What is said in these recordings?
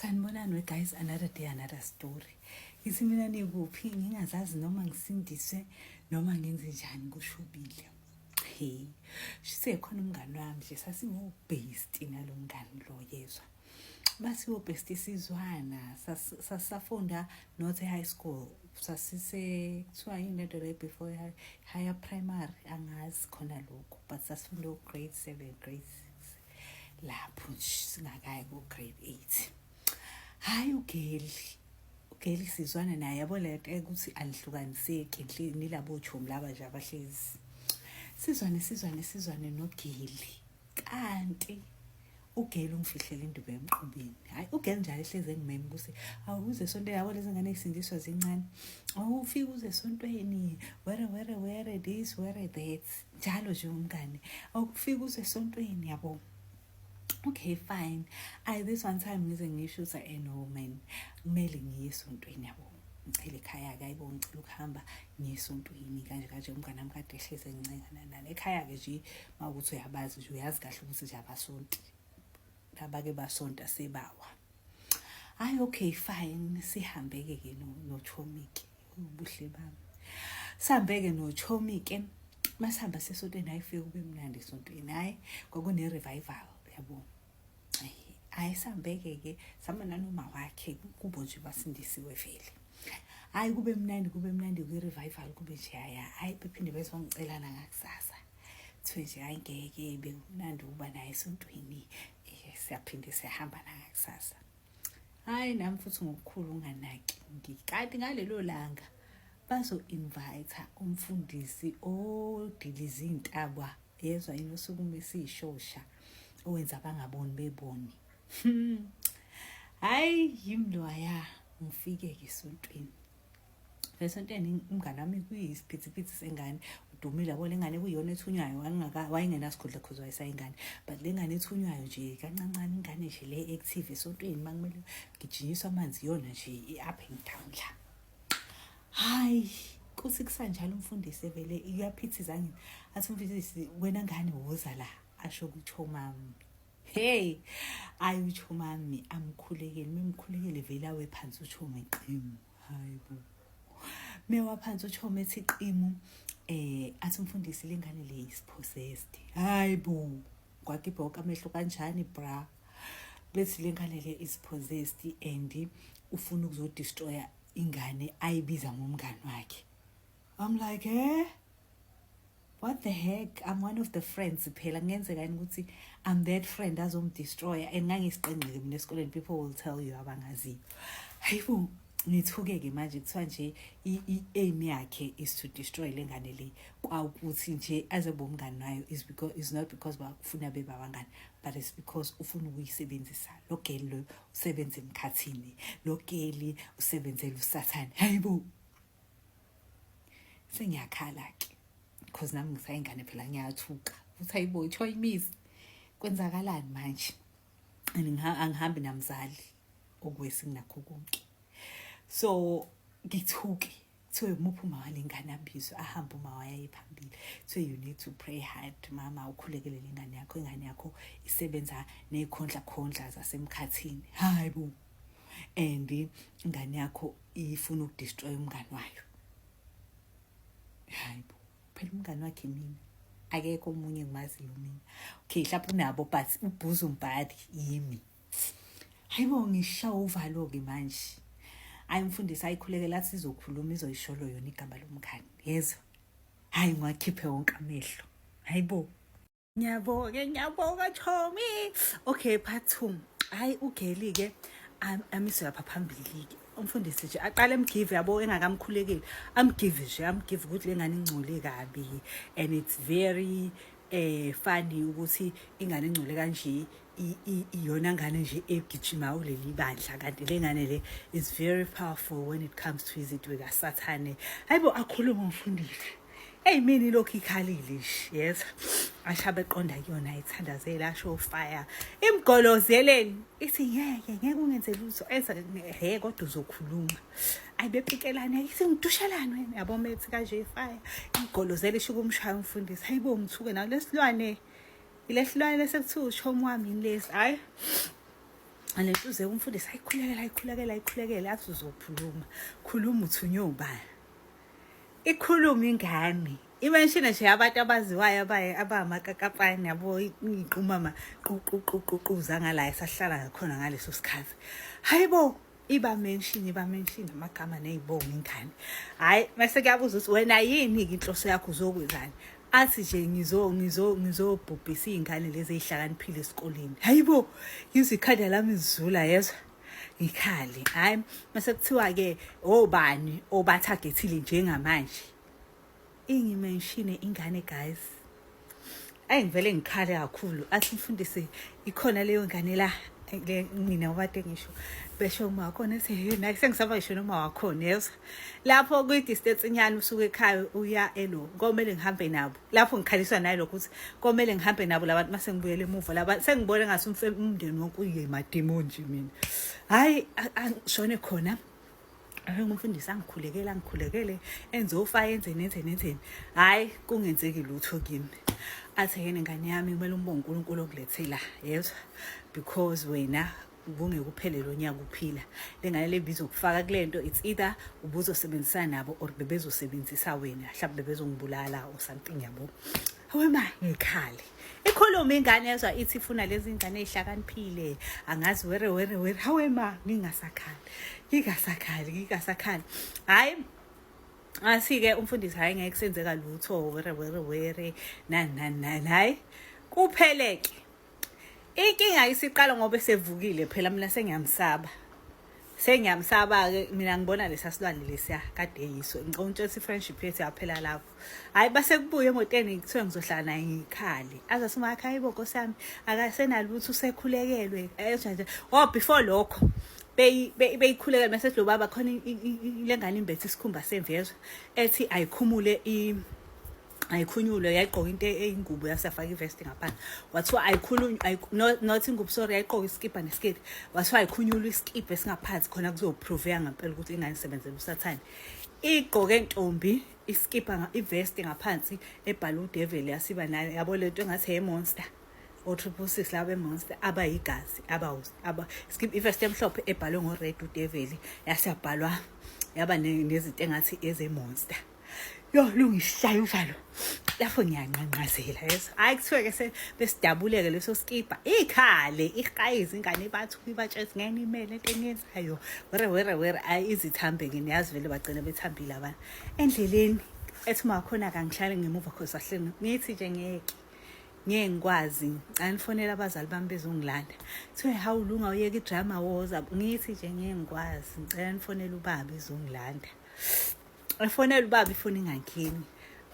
Sanibonani guys, another day, another story. Ithi mina nikuphi ngingazazi noma ngisindiswe noma ngenze njani kushubile. Hey, sisekhona umngani wami nje sasiwo-based nalomngani lo yezwa. Basiwo-based isizwana sasafunda North High School. Sasise kuthiwa yini lento le before higher primary angazi khona lokho, but sasifunda grade 7 grade 6 lapho nje singakayi ku grade 8. Hayi ugeli sizwana naye yabo lento ukuthi alihlukaniseki nilabo chomi laba nje abahlezi sizwane nogeli, kanti ugeli ungifihlela indubo emqubeni. Hayi ugeli njalo ehleze ngimeme ukuthi awuze esontweni yabo lezi ngane ezisindiswa zincane, awufika uze esontweni where this where that, njalo nje umngane awufika uze esontweni yabo. Okay, fine. This one time ngize ngisho ukuthi no man, kumele ngiye esontweni yabo. Ngicela ekhaya ke ayibona ngicela ukuhamba ngiye esontweni kanje umngane wami kade ehleze ngincengana nani ekhaya ke nje mawukuthi uyabazi nje uyazi kahle ukuthi nje abasonti laba ke basonta sebawa. Hayi okay fine, sihambeke ke no Chomike ubuhle bami. Sihambeke no Chomike, masihamba sesontweni ayifike kube mnandi esontweni. Hayi kwakune revival yabo. Hayi sihambeke ke sama nanoma wakhe kubo nje basindisiwe vele. Hayi kube mnandi ku revival kube nje hayi bephinde bezongicelana ngakusasa. Kuthiwe nje hayi ngeke bekumnandi ukuba naye esontweni. Siyaphinde siyahamba ngakusasa. Hayi nami futhi ngokukhulu unganaki ngikade ngalelo langa bazo invite umfundisi odiliza intabwa yezwa inosuku mesishosha owenza abangaboni beboni. Hayi yimloya ngifike ke esontweni. Esontweni umngane wami kuyisiphithiphithi sengane udumile yabo lengane kuyiyona ethunywayo wayengena-sikhundla cause wayesayingane, but lengane ethunywayo nje kancancane ingane nje le active esontweni makumele gijinyiswa amanzi yona nje i-up and down la. Hayi kuthi kusanjalo umfundisi vele uyaphithiza ngini athi umfundisi wena ngane woza la asho kuThomami. Hey ayi uThomami amkhulekele memkhulekele vele awe phansi uThomi eqimu. Hayibo mewa phansi uThomi ethi qimu athi umfundisi lengane le is possessed. Hayibo kwakhipha wonke amehlo kanjani bra, bethi lengane le is possessed and ufuna ukuzodestroya ingane ayibiza ngomngane wakhe. I'm like what the heck, I'm one of the friends phela ngenzeka yini ukuthi I'm that friend azomdestroya and ngangisiqengqeke mina esikoleni, people will tell you abangaziyo. Hayibo ngithukeke manje kuthiwa nje i-aim yakhe is to destroy lengane le, kwawukuthi nje azoba umngane nayo is not because bafuna beba abangane, but it's because ufuna ukuyisebenzisa. Lo geli lo usebenza emkhathini, lo geli usebenzela usathane. Hayibo sengiyakhala ke because nami ngisayingane phela ngiyathuka uthi hayibo ithoy miss kwenzakalani manje, angihambi namzali okwesinakho konke. So ngithuke kuthiwe umuphi uma walengane ambizwe ahambe uma wayaye phambili. So you need to pray hard mama ukhulekele lengane yakho, ingane yakho isebenza nekhondla zasemkhathini. Hayibo and ingane yakho ifuna ukudestroy umngane wayo. Hayibo phela umngane wakhe mina akekho omunye engimaziyo mina. Okay mhlawumbe unabo but uBhuzu Mbhali yimi. Hayibo ngishawa uvalo ke manje. Hayi umfundisi ayikhulekela athi izokhuluma izoyisholo yona igama lomngane yezwa. Hayi ngiwakhiphe wonke amehlo. Hayibo ngiyabonga Thomi. Okay part 2. Hayi ugeli ke amiso lapha phambili ke umfundisi nje aqala emgive yabo engakamkhulekeli amgive ukuthi lengane ingcole kabi, and it's very funny ukuthi ingane ingcole kanje iyona ngane nje egijima kuleli bandla, kanti lengane le is very powerful when it comes to izinto kaSathane. Hayibo akhuluma umfundisi. Hey mina lokho ikhalile nje yes ashabe eqonda kuyona ithandazela asho fire imgolozeleni ithi ngeke ungenze lutho enza kodwa uzokhuluma. Ayibepikelana ithi ngidushelana wena yabo methi kanje fire imgolozela ishuka umshaya umfundisi. Hayibo ngithuke nawo lesilwane ilesilwane lesekuthiwa uShomi wami lesi. Hayi Alentuze umfundisi ayikhulekela athi uzokhuluma khuluma uthunywe ubani ikhuluma ingane imenshine nje abantu abaziwayo abamakakapani yabo iqhumama ququza ngala esahlala ngakhona ngaleso sikhathi hayibo iba mention amagama nezibongo ingane hayi mase kuyabuza ukuthi wena yini inhloso yakho uzokwenzani athi nje ngizobhubhisa izingane lezi ezihlakaniphile esikoleni hayibo izikhanda lami izizula yezwa ikhali hayi mase kuthiwa ke obani obatargetile njengamanje ingimenshine ingane guys ayingivele ngikhale kakhulu athi mfundisi ikhona leyo ngane la mina wade ngisho besho uma wakhona ethi nayi sengisaba ngisho noma wakhona yezwa lapho ku distance inyani usuke ekhaya uya elo komele ngihambe nabo lapho ngikhaliswa nayo ukuthi komele ngihambe nabo labantu mase ngibuyele emuva laba sengibone ngase umndeni wonke uyemademon nje mina hayi angishone khona ngumfundisi angikhulekele enze ufa yenze nenzeni hayi kungenzeki lutho kimi athi yena ngane yami kumele umbonge uNkulunkulu okulethela yezwa because wena ubungekuphele lo nyaka uphila lengane lebizo kufaka kulento it's either ubuzosebenzisana nabo or bebezosebenzisa wena mhlawumbe bezongibulala or something yabo awema ngikhali ikhuluma ingane yezwa ithi ifuna lezi ingane ezihlakaniphile angazi were awema ngingasakhali hayi asike umfundisi hayi ngeke senzeka lutho were nani hayi kupheleke inkinga isiqala ngoba sevukile phela mina sengiyamsaba ke mina ngibona lesasilwane lesiya kade yiso ngicela ukuthi friendship yethu yaphela lapho hayi base kubuye emotweni ngithiwe ngizohlala naye ngikhali azasima ekhaya iboko sami akasenalutho usekhulekelwe nje before lokho beyikhulekela mase lo baba khona ilengane imbethe isikhumba semvezwe ethi ayikhunyulwe yayigqoka into eyingubo yasafaka ivest ngaphansi wathiwa ayikhulunywa not ingubo sorry yayigqoka iskipa nesiketi wathiwa ayikhunyulwe iskipa esingaphansi khona kuzoprove ngempela ukuthi ingane isebenzela usathane igqoke entombi iskipa ivest ngaphansi ebhalwe udevil yasiba nayo yabo lento engathi emonster o666 laba emonster abayigazi aba skip ivest emhlophe ebhalwe ngored udevil yasabhalwa yaba nezinto engathi ezemonster yo lungishayo uvalo lapho ngiyanqanqazela yes hayi kuthiwe ke besidabuleke leso skipa ikhale iqhayizi ingane bathu ibatshela ngene imele into enyenzayo were ayizithambe nginiyazi vele bagcina bethambile abantu endleleni ethi makhona kangihlale ngemuva khosi ahleni ngithi nje ngeke ngikwazi anifonela abazali bami bezongilanda kuthiwe hawulunga uyeke idrama woza ngithi nje ngeke ngikwazi ngicela nifonele ubaba ezongilanda Fonela ubaba ifoni ingangeni.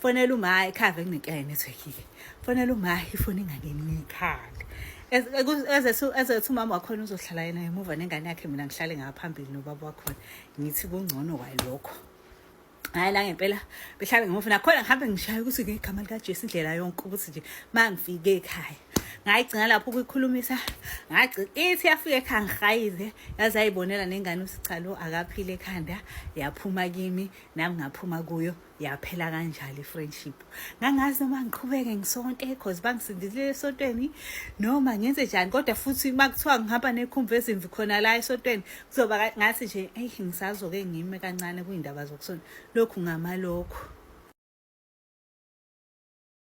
Fonela uma ekhava kunenkinga network. Fonela uma ifoni ingangeni ngikhali. Ezethu mama wakhona uzohlala yena emuva nengane yakhe mina ngihlale ngaphambili nobaba wakhona. Ngithi kungcono kwalokho. Hayi la ngempela behlale ngemuva nakhona ngihambe ngishaya ukuthi ngegama lika Jesu indlela yonke ukuthi nje mangifike ekhaya. Ngayigcina lapho ukuyikhulumisa ithi yafika ekhaya ngihayize yaze ayibonela nengane usichalo akaphile ekhanda yaphuma kimi nami ngaphuma kuyo yaphela kanjalo ifriendship ngangazi noma ngiqhubeke ngisonke because bangisindile esontweni noma ngenze njani kodwa futhi makuthiwa ngihamba nekhumva ezimvi khona la esontweni kuzoba ngathi nje ngisazoke ngime kancane kuyindaba zokusona lokhu ngamalokho